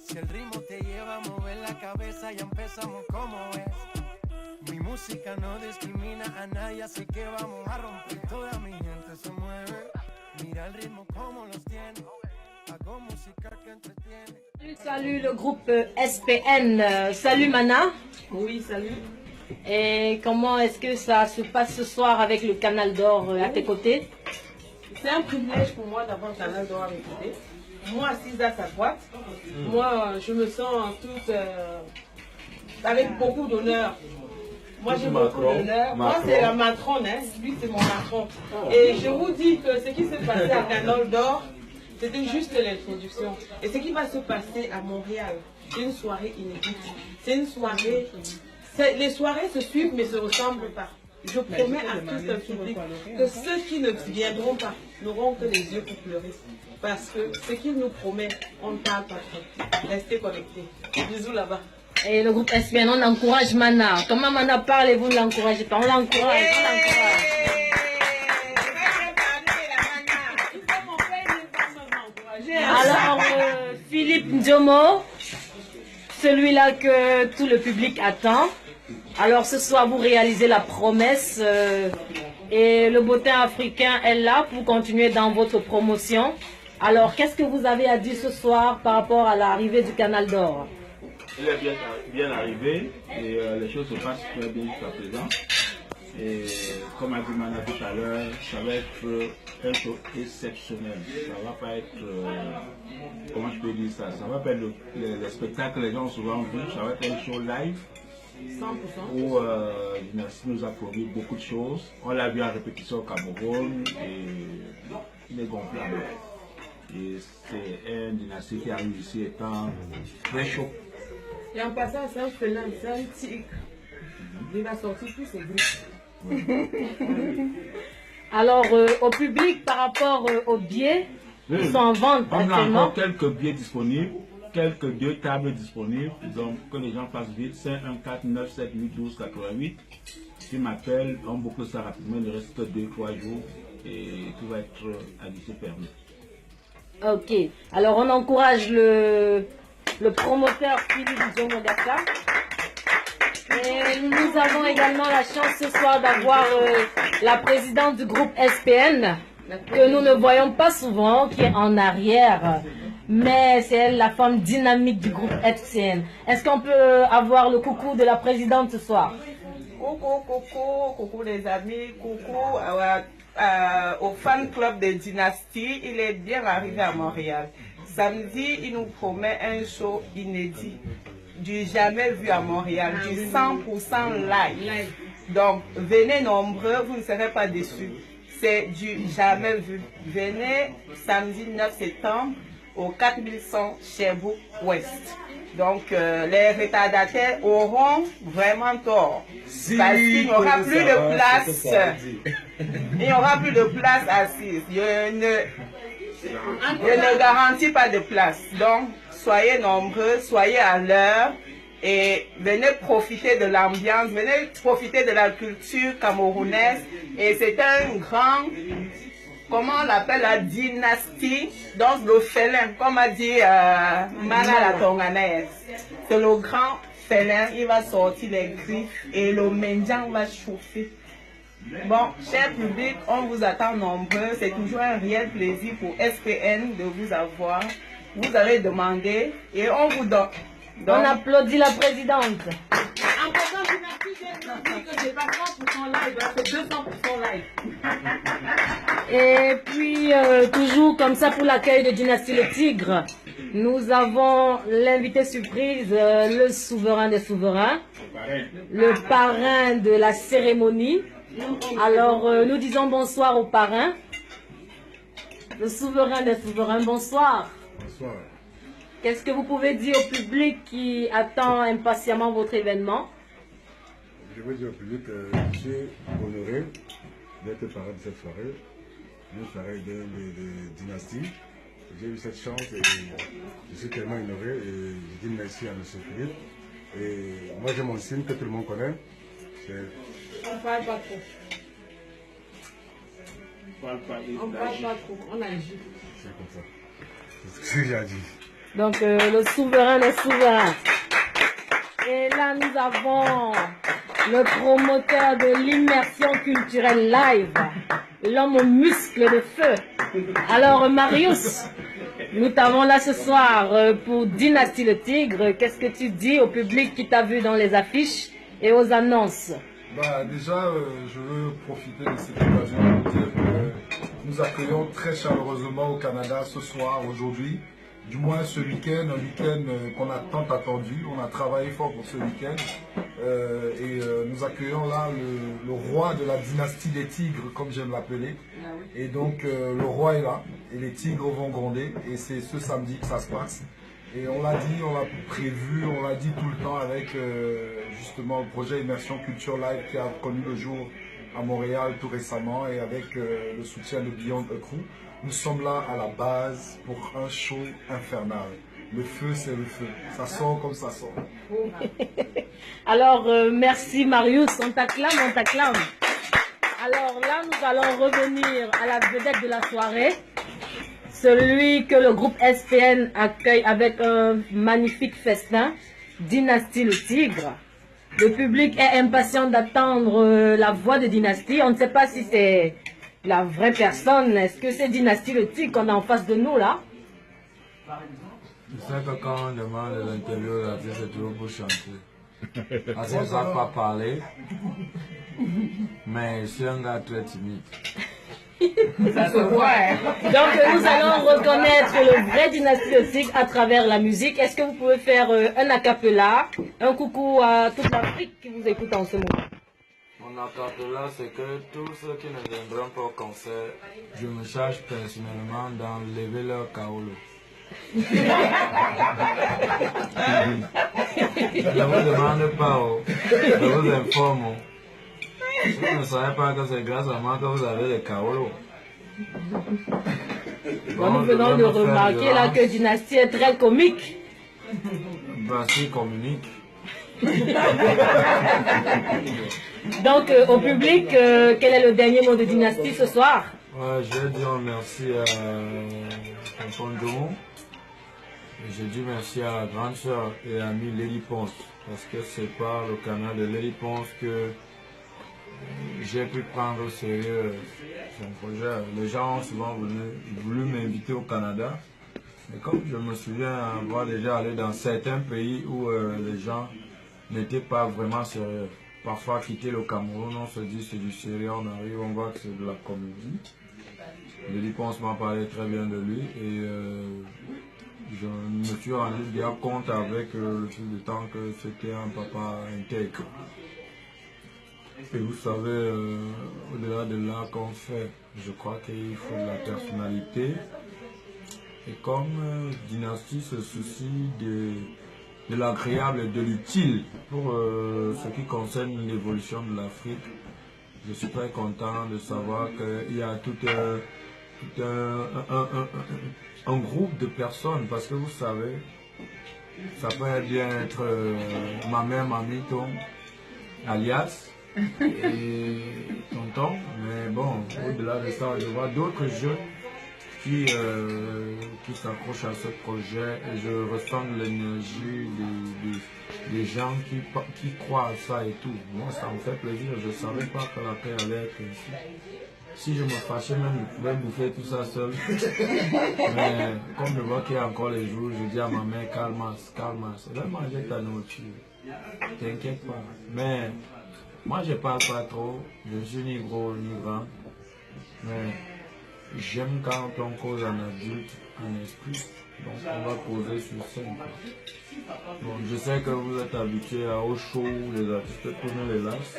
Si el ritmo te lleva a mover la cabeza, ya empezamos como es. Mi música no discrimina a nadie, así que vamos a romper. Toda mi gente se mueve, mira el ritmo como los tiene. Hago música que entretiene. Salut le groupe SPN, salut Mana. Oui, salut. Et comment est-ce que ça se passe ce soir avec le Canal d'Or à tes côtés? C'est un privilège pour moi d'avoir le Canal d'Or à mes côtés. Moi, assise à sa droite, moi, je me sens toute avec beaucoup d'honneur. Moi, j'ai beaucoup d'honneur. Moi, c'est la matrone, hein. Lui, c'est mon matron. Et je vous dis que ce qui s'est passé à Canal d'Or, c'était juste l'introduction. Et ce qui va se passer à Montréal, c'est une soirée inédite. C'est une soirée... Les soirées se suivent mais ne se ressemblent pas. Je promets à tout le public que ceux qui ne viendront pas n'auront que les yeux pour pleurer. Parce que ce qu'il nous promet, on ne parle pas trop. Restez connectés. Bisous là-bas. Et le groupe SPN, on encourage Mana. Comment Mana parle et vous ne l'encouragez pas? On l'encourage, on l'encourage. Alors, Philippe Ndiomo, celui-là que tout le public attend. Alors ce soir, vous réalisez la promesse et le Bottin africain est là pour continuer dans votre promotion. Alors, qu'est-ce que vous avez à dire ce soir par rapport à l'arrivée du Canal d'Or? Il est bien arrivé et les choses se passent très bien jusqu'à présent. Et comme a dit Mana tout à l'heure, ça va être un show exceptionnel. Ça va pas être, comment je peux dire ça, ça va pas être les spectacles que les gens ont souvent vu, ça va être un show live. 100%. Où Dynasty nous a produit beaucoup de choses. On l'a vu en répétition au Cameroun et il est gonflable. Et c'est un Dynasty qui arrive ici étant très chaud. Et en passant, c'est un félin, c'est un tigre. Il va sortir tous ses griffes. Alors, au public, par rapport aux billets, ils sont en vente on a actuellement. encore quelques billets disponibles, quelques 2 tables disponibles. Donc, que les gens fassent vite. 514 978 12 88. S'ils m'appellent, on boucle ça rapidement. Il reste 2-3 jours et tout va être à guichet fermé. Ok. Alors, on encourage le promoteur Philippe Ndiomo-Gassa. Et nous avons également la chance ce soir d'avoir la présidente du groupe SPN, que nous ne voyons pas souvent, qui est en arrière. Mais c'est elle, la femme dynamique du groupe SPN. Est-ce qu'on peut avoir le coucou de la présidente ce soir? Coucou les amis, coucou au fan club de Dynasty. Il est bien arrivé à Montréal. Samedi, il nous promet un show inédit, du jamais vu à Montréal, du 100% live. Donc, venez nombreux, vous ne serez pas déçus. C'est du jamais vu. Venez samedi 9 septembre au 4100 Sherbrooke Ouest. Donc, les retardataires auront vraiment tort. Parce qu'il n'y aura plus de place. Il n'y aura plus de place assise. Je ne garantis pas de place. Donc, soyez nombreux, soyez à l'heure et venez profiter de l'ambiance, venez profiter de la culture camerounaise. Et c'est un grand, comment on l'appelle, la dynastie, donc le félin, comme a dit Mana la Tonganaise. C'est le grand félin, il va sortir les griffes et le mendiant va chauffer. Bon, cher public, on vous attend nombreux. C'est toujours un réel plaisir pour SPN de vous avoir. Vous avez demandé et on vous donne. Donc, on applaudit la présidente. En passant, que c'est pas 100% live, c'est 200% live. Et puis, toujours comme ça pour l'accueil de Dynasty le Tigre, nous avons l'invité surprise, le souverain des souverains, le parrain de la cérémonie. Alors, nous disons bonsoir au parrain. Le souverain des souverains, bonsoir. Bonsoir. Qu'est-ce que vous pouvez dire au public qui attend impatiemment votre événement? Je veux dire au public que je suis honoré d'être parrain de cette soirée, une soirée de dynastie. J'ai eu cette chance et je suis tellement honoré et je dis merci à M. Philippe. Et moi j'ai mon signe que tout le monde connaît. On parle pas trop. On parle pas trop, on agit. C'est comme ça. C'est ce que j'ai dit. Donc, le souverain des souverains. Et là, nous avons le promoteur de l'immersion culturelle live, l'homme aux muscles de feu. Alors, Marius, nous t'avons là ce soir pour Dynastie le Tigre. Qu'est-ce que tu dis au public qui t'a vu dans les affiches et aux annonces? Déjà, je veux profiter de cette occasion pour dire que nous accueillons très chaleureusement au Canada ce soir, aujourd'hui. Du moins ce week-end, un week-end qu'on a tant attendu. On a travaillé fort pour ce week-end. Nous accueillons là le roi de la dynastie des tigres, comme j'aime l'appeler. Et donc le roi est là et les tigres vont gronder. Et c'est ce samedi que ça se passe. Et on l'a dit, on l'a prévu, on l'a dit tout le temps avec justement le projet Immersion Culture Live qui a connu le jour à Montréal tout récemment et avec le soutien de Beyond a Crew. Nous sommes là à la base pour un show infernal. Le feu, c'est le feu. Ça sort comme ça sort. Alors, merci Marius. On t'acclame, on t'acclame. Alors là, nous allons revenir à la vedette de la soirée. Celui que le groupe SPN accueille avec un magnifique festin. Dynastie le Tigre. Le public est impatient d'attendre la voix de Dynastie. On ne sait pas si c'est la vraie personne. Est-ce que c'est Dynastie le Tigre qu'on a en face de nous là? Je sais que quand on demande l'interview, c'est toujours pour chanter. Parce qu'ils ne savent pas parler. Mais je suis un gars très timide. Ça se voit. Donc nous allons reconnaître le vrai Dynastie le Tigre à travers la musique. Est-ce que vous pouvez faire un acapella, un coucou à toute l'Afrique qui vous écoute en ce moment? Mon acapella, c'est que tous ceux qui ne viendront pas au concert, je me charge personnellement d'enlever leur kaolo. Je ne vous demande pas, je vous informe. Si vous ne savez pas que c'est grâce à moi que vous avez les kaolo. Nous venons de remarquer là que Dynastie est très comique. Voici communique. Donc au public, quel est le dernier mot de Dynastie ce soir? Ouais, je vais dire merci à Tonton Jomo. Je dis merci à la grande sœur et amie Lady Ponce, parce que c'est par le canal de Lady Ponce que j'ai pu prendre au sérieux son projet. Les gens ont souvent voulu m'inviter au Canada, mais comme je me souviens avoir déjà allé dans certains pays où les gens n'étaient pas vraiment sérieux. Parfois quitter le Cameroun, on se dit c'est du sérieux, on arrive, on voit que c'est de la comédie. Lady Ponce m'a parlé très bien de lui et je me suis rendu bien compte avec le fil du temps que c'était un papa intègre. Et vous savez, au-delà de l'art qu'on fait, je crois qu'il faut de la personnalité. Et comme Dynastie se soucie de l'agréable et de l'utile pour ce qui concerne l'évolution de l'Afrique, je suis très content de savoir qu'il y a tout un groupe de personnes, parce que vous savez, ça peut bien être ma mère, Mamito, alias, et tonton, mais bon, au-delà de ça, je vois d'autres jeunes qui s'accrochent à ce projet et je ressens l'énergie des gens qui croient à ça et tout. Moi, ça me fait plaisir, je ne savais pas que la paix allait être ainsi. Si je me fâchais même, je pouvais bouffer tout ça seul. Mais comme je vois qu'il y a encore les jours, je dis à ma mère, calmas, va manger ta nourriture. T'inquiète pas. Mais moi, je parle pas trop, je ne suis ni gros ni grand. Mais j'aime quand on cause en adulte, en esprit. Donc on va poser sur scène. Bon, je sais que vous êtes habitués au show, les artistes tournent les lasses.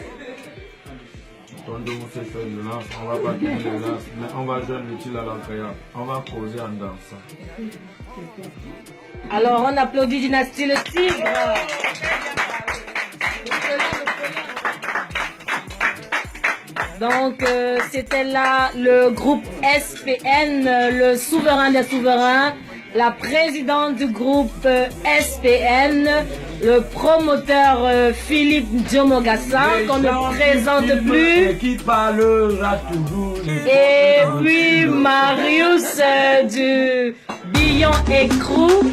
On fait de lance, on va pas tourner les lasses, mais on va jouer l'utile à l'agréable. On va poser en dansant. Alors on applaudit Dynastie le Tigre. Donc c'était là le groupe SPN, le souverain des souverains, la présidente du groupe SPN, le promoteur Philippe Diomogassa, qu'on ne présente plus. Qui parlera toujours. Et puis Marius du Billon et Crew.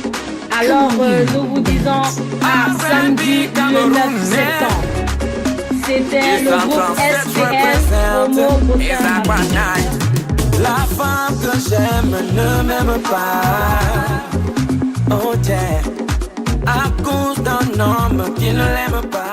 Alors nous vous disons à samedi le 9 septembre. C'était le groupe SPS Promo Botanique. La femme que j'aime ne m'aime pas. Oh yeah, à cause d'un homme qui ne l'aime pas.